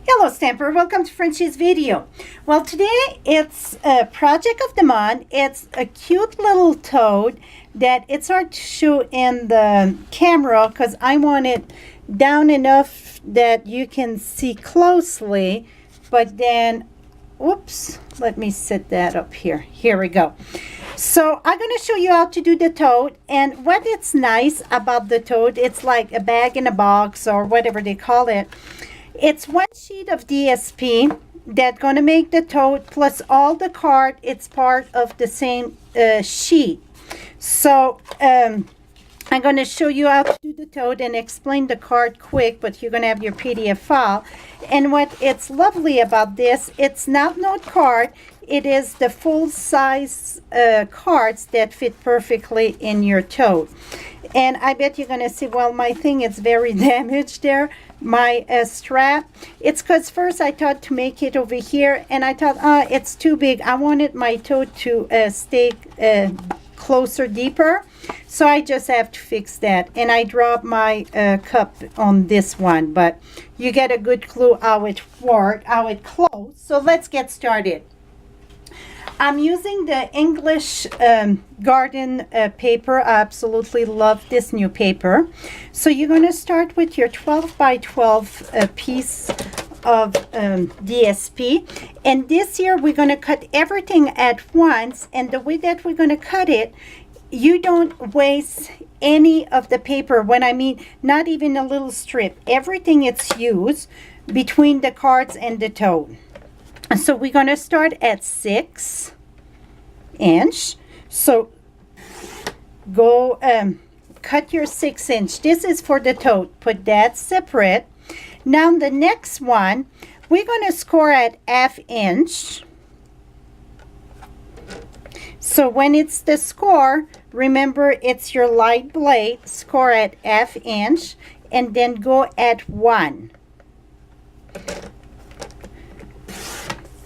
Hello Stamper, welcome to Frenchie's video. Well, today it's a project of the month. It's a cute little toad that it's hard to show in the camera because I want it down enough that you can see closely, but then oops, let me set that up here. Here we go. So I'm going to show you how to do the toad, and what it's nice about the toad, it's like a bag in a box or whatever they call it. It's one sheet of DSP that's going to make the tote plus all the card. It's part of the same sheet. So I'm going to show you how to do the tote and explain the card quick, but you're going to have your PDF file. And what it's lovely about this, it's not note card. It is the full size cards that fit perfectly in your tote. And I bet you're going to see, well, my thing is very damaged there. My strap, it's because first I thought to make it over here, and I thought it's too big. I wanted my tote to stay closer, deeper, so I just have to fix that. And I dropped my cup on this one, but you get a good clue how it worked, how it closed. So let's get started. I'm using the English garden paper. I absolutely love this new paper. So you're going to start with your 12 by 12 piece of DSP. And this year we're going to cut everything at once. And the way that we're going to cut it, you don't waste any of the paper. When I mean not even a little strip. Everything it's used between the cards and the tote. So we're going to start at 6 inch. So go cut your 6 inch. This is for the tote. Put that separate. Now the next one, we're going to score at ½ inch. So when it's the score, remember it's your light blade. Score at ½ inch and then go at 1.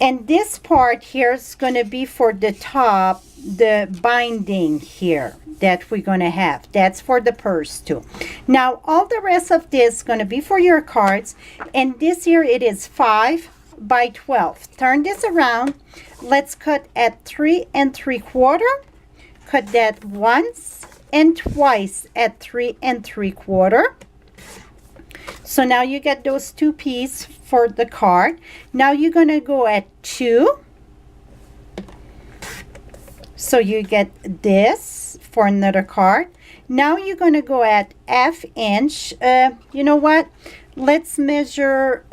And this part here is going to be for the top, the binding here that we're going to have. That's for the purse too. Now, all the rest of this is going to be for your cards. And this here, it is 5 by 12. Turn this around. Let's cut at 3 3/4. Cut that once and twice at 3 3/4. So now you get those two pieces for the card. Now you're going to go at 2. So you get this for another card. Now you're going to go at ½ inch. You know what? Let's measure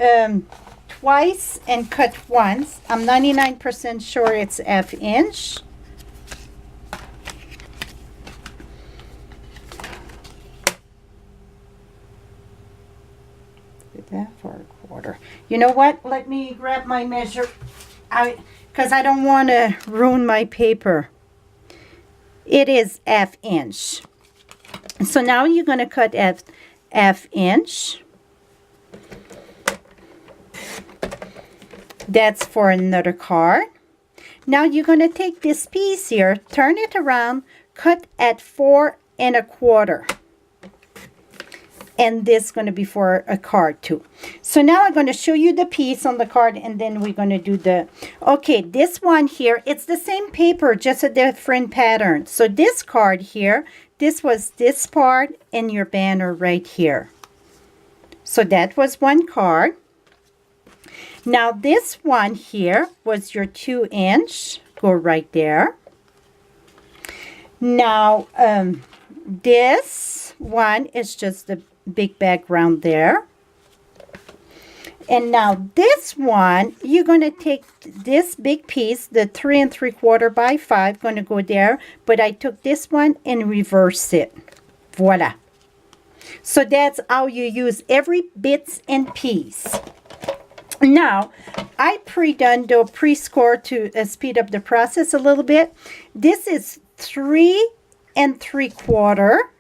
twice and cut once. I'm 99% sure it's ½ inch. That for 1/4. You know what? Let me grab my measure, because I don't want to ruin my paper. It is ½ inch. So now you're going to cut at ½ inch. That's for another card. Now you're going to take this piece here, turn it around, cut at 4 1/4. And this is going to be for a card too. So now I'm going to show you the piece on the card, and then we're going to do the, okay, this one here, it's the same paper, just a different pattern. So this card here, this was this part and your banner right here. So that was one card. Now this one here was your 2 inch, go right there. Now this one is just the big background there. And now this one, you're going to take this big piece, the 3 3/4 by 5, going to go there, but I took this one and reverse it. Voila. So that's how you use every bits and piece. Now, I pre-done the pre-score to speed up the process a little bit. This is 3 3/4.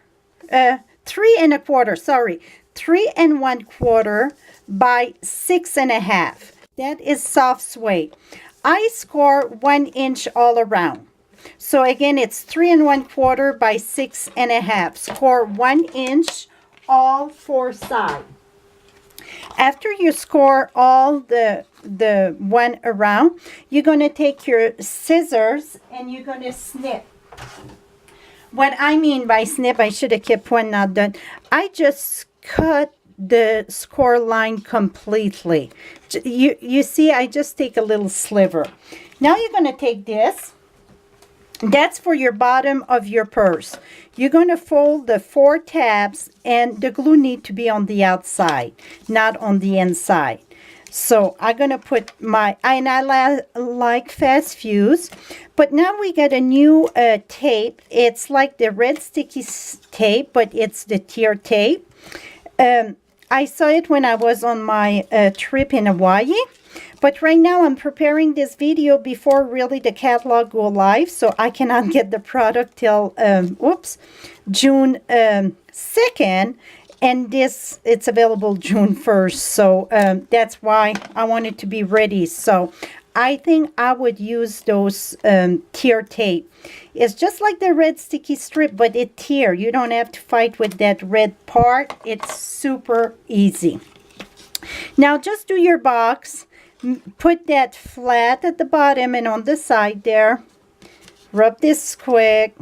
3 1/4, sorry, 3 1/4 by 6 1/2. That is soft suede. I score 1 inch all around. So again, it's 3 1/4 by 6 1/2. Score 1 inch all 4 sides. After you score all the one around, you're going to take your scissors and you're going to snip. What I mean by snip, I should have kept one not done. I just cut the score line completely. You see, I just take a little sliver. Now you're going to take this. That's for your bottom of your purse. You're going to fold the 4 tabs, and the glue need to be on the outside, not on the inside. So I'm going to put my, and I like fast fuse, but now we got a new tape. It's like the red sticky tape, but it's the tear tape. I saw it when I was on my trip in Hawaii. But right now I'm preparing this video before really the catalog go live, so I cannot get the product till June 2nd, and it's available June 1st. So that's why I want it to be ready. So I think I would use those tear tape. It's just like the red sticky strip, but it tear. You don't have to fight with that red part. It's super easy. Now just do your box. Put that flat at the bottom and on the side there. Rub this quick.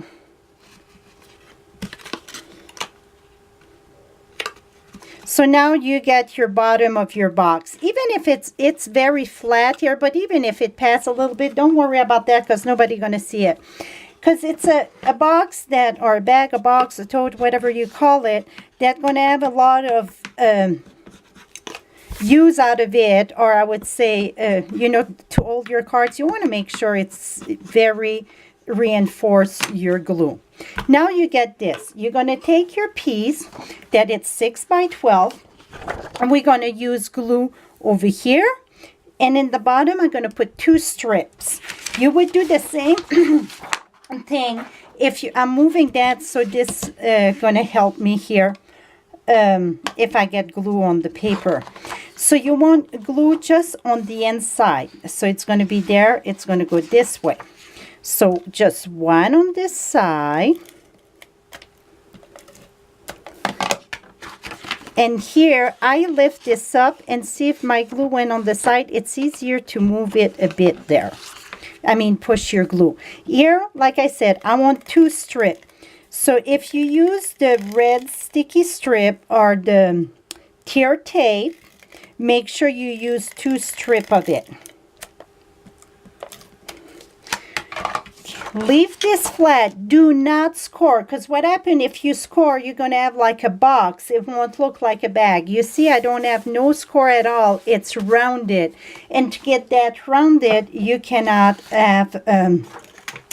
So now you get your bottom of your box. Even if it's very flat here, but even if it passes a little bit, don't worry about that because nobody's going to see it. Because it's a box that, or a bag, a box, a tote, whatever you call it, that's going to have a lot of use out of it, or I would say, you know, to hold your cards, you want to make sure it's very reinforced, your glue. Now you get this. You're going to take your piece that it's 6 by 12, and we're going to use glue over here, and in the bottom I'm going to put 2 strips. You would do the same thing if you, I'm moving that so this going to help me here if I get glue on the paper. So you want glue just on the inside. So it's going to be there. It's going to go this way. So just one on this side. And here I lift this up and see if my glue went on the side. It's easier to move it a bit there. I mean, push your glue. Here, like I said, I want 2 strips. So if you use the red sticky strip or the tear tape, make sure you use 2 strips of it. Leave this flat. Do not score, because what happens if you score, you're going to have like a box. It won't look like a bag. You see, I don't have no score at all. It's rounded. And to get that rounded, you cannot have, and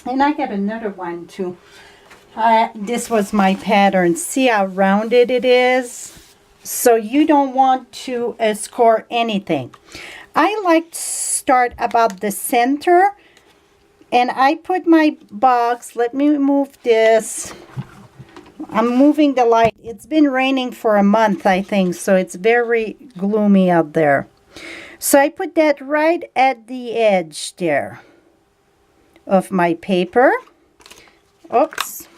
I got another one too. This was my pattern. See how rounded it is? So you don't want to score anything. I like to start about the center. And I put my box, let me move this. I'm moving the light. It's been raining for a month, I think, so it's very gloomy out there. So I put that right at the edge there of my paper. Oops.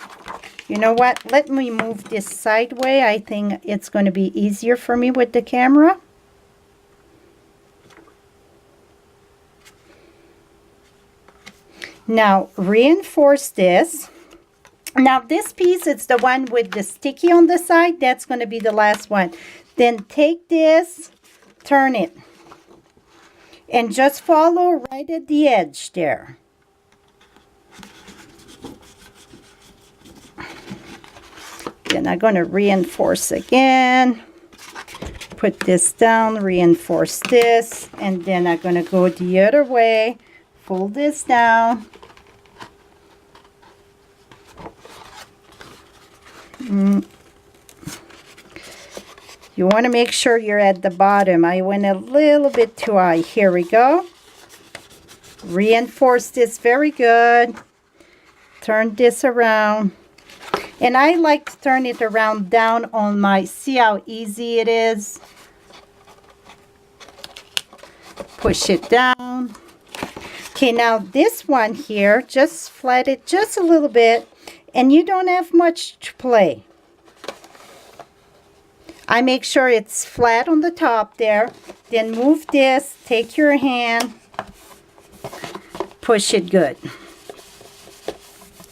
You know what? Let me move this sideways. I think it's going to be easier for me with the camera. Now reinforce this. Now this piece, it's the one with the sticky on the side. That's going to be the last one. Then take this, turn it, and just follow right at the edge there. Then I'm going to reinforce again. Put this down, reinforce this, and then I'm going to go the other way. Fold this down. You want to make sure you're at the bottom. I went a little bit too high. Here we go. Reinforce this very good. Turn this around. And I like to turn it around down on my, see how easy it is? Push it down. Okay, now this one here, just flat it just a little bit, and you don't have much to play. I make sure it's flat on the top there. Then move this, take your hand, push it good.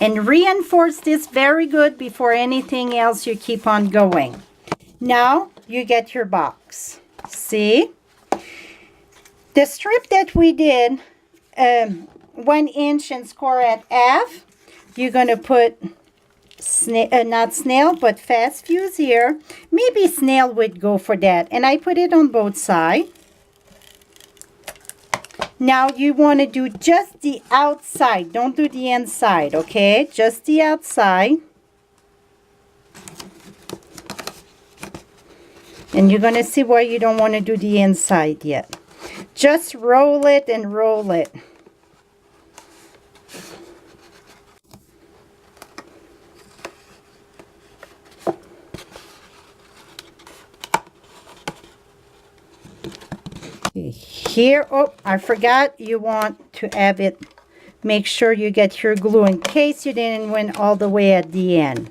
And reinforce this very good before anything else you keep on going. Now you get your box. See? The strip that we did, 1 inch and score at F, you're going to put, not snail, but fast fuse here. Maybe snail would go for that. And I put it on both sides. Now you want to do just the outside. Don't do the inside, okay? Just the outside. And you're going to see why you don't want to do the inside yet. Just roll it and roll it. Here, oh, I forgot, you want to have it, make sure you get your glue in case you didn't win all the way at the end.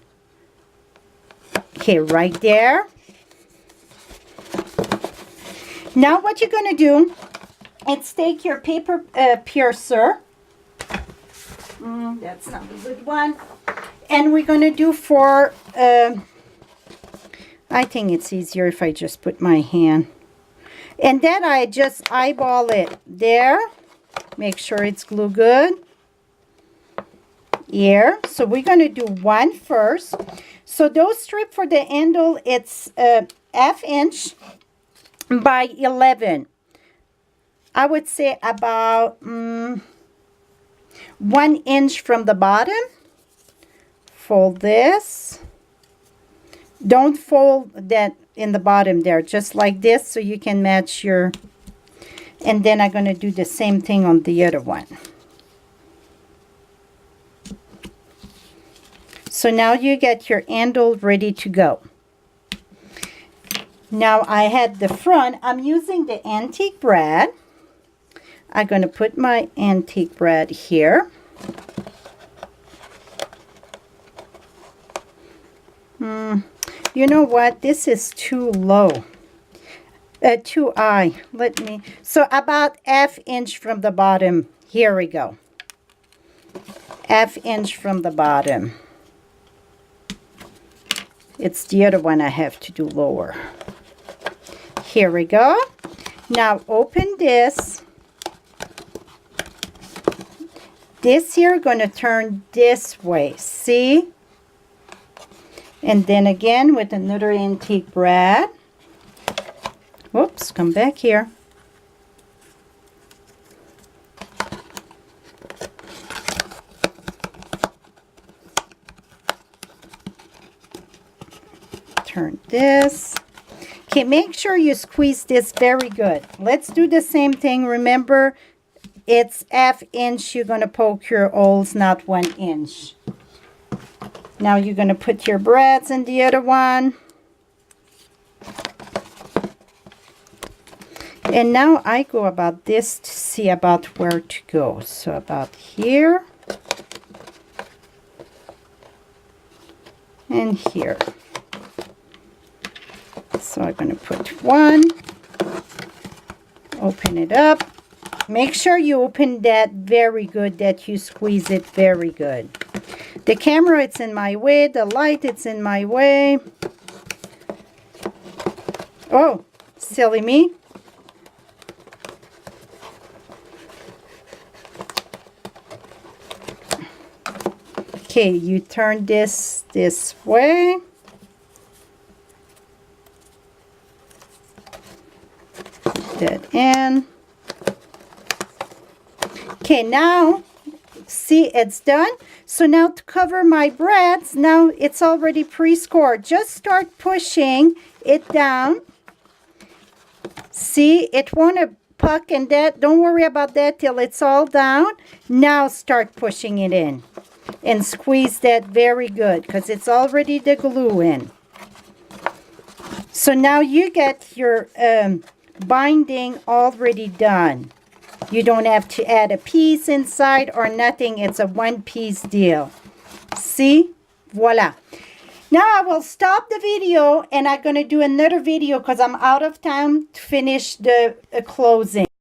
Okay, right there. Now what you're going to do is take your paper piercer. That's not a good one. And we're going to do for, I think it's easier if I just put my hand. And then I just eyeball it there. Make sure it's glue good. Here. So we're going to do one first. So those strip for the handle, it's ½ inch by 11. I would say about 1 inch from the bottom. Fold this. Don't fold that in the bottom there, just like this, so you can match your, and then I'm going to do the same thing on the other one. So now you get your handle ready to go. Now I had the front, I'm using the antique brad. I'm going to put my antique brad here. You know what? This is too low. Too high. Let me. So about ½ inch from the bottom. Here we go. ½ inch from the bottom. It's the other one I have to do lower. Here we go. Now open this. This here going to turn this way. See? And then again with another antique brad. Whoops, come back here. Turn this. Okay, make sure you squeeze this very good. Let's do the same thing. Remember, it's ½ inch. You're going to poke your holes, not 1 inch. Now you're going to put your brads in the other one. And now I go about this to see about where to go. So about here. And here. So I'm going to put one. Open it up. Make sure you open that very good, that you squeeze it very good. The camera, it's in my way. The light, it's in my way. Oh, silly me. Okay, you turn this way. That in. Okay, now see, it's done. So now to cover my brads, now it's already pre-scored. Just start pushing it down. See, it won't puck and that. Don't worry about that till it's all down. Now start pushing it in and squeeze that very good because it's already the glue in. So now you get your binding already done. You don't have to add a piece inside or nothing. It's a one-piece deal. See? Voila. Now I will stop the video and I'm going to do another video because I'm out of time to finish the closing.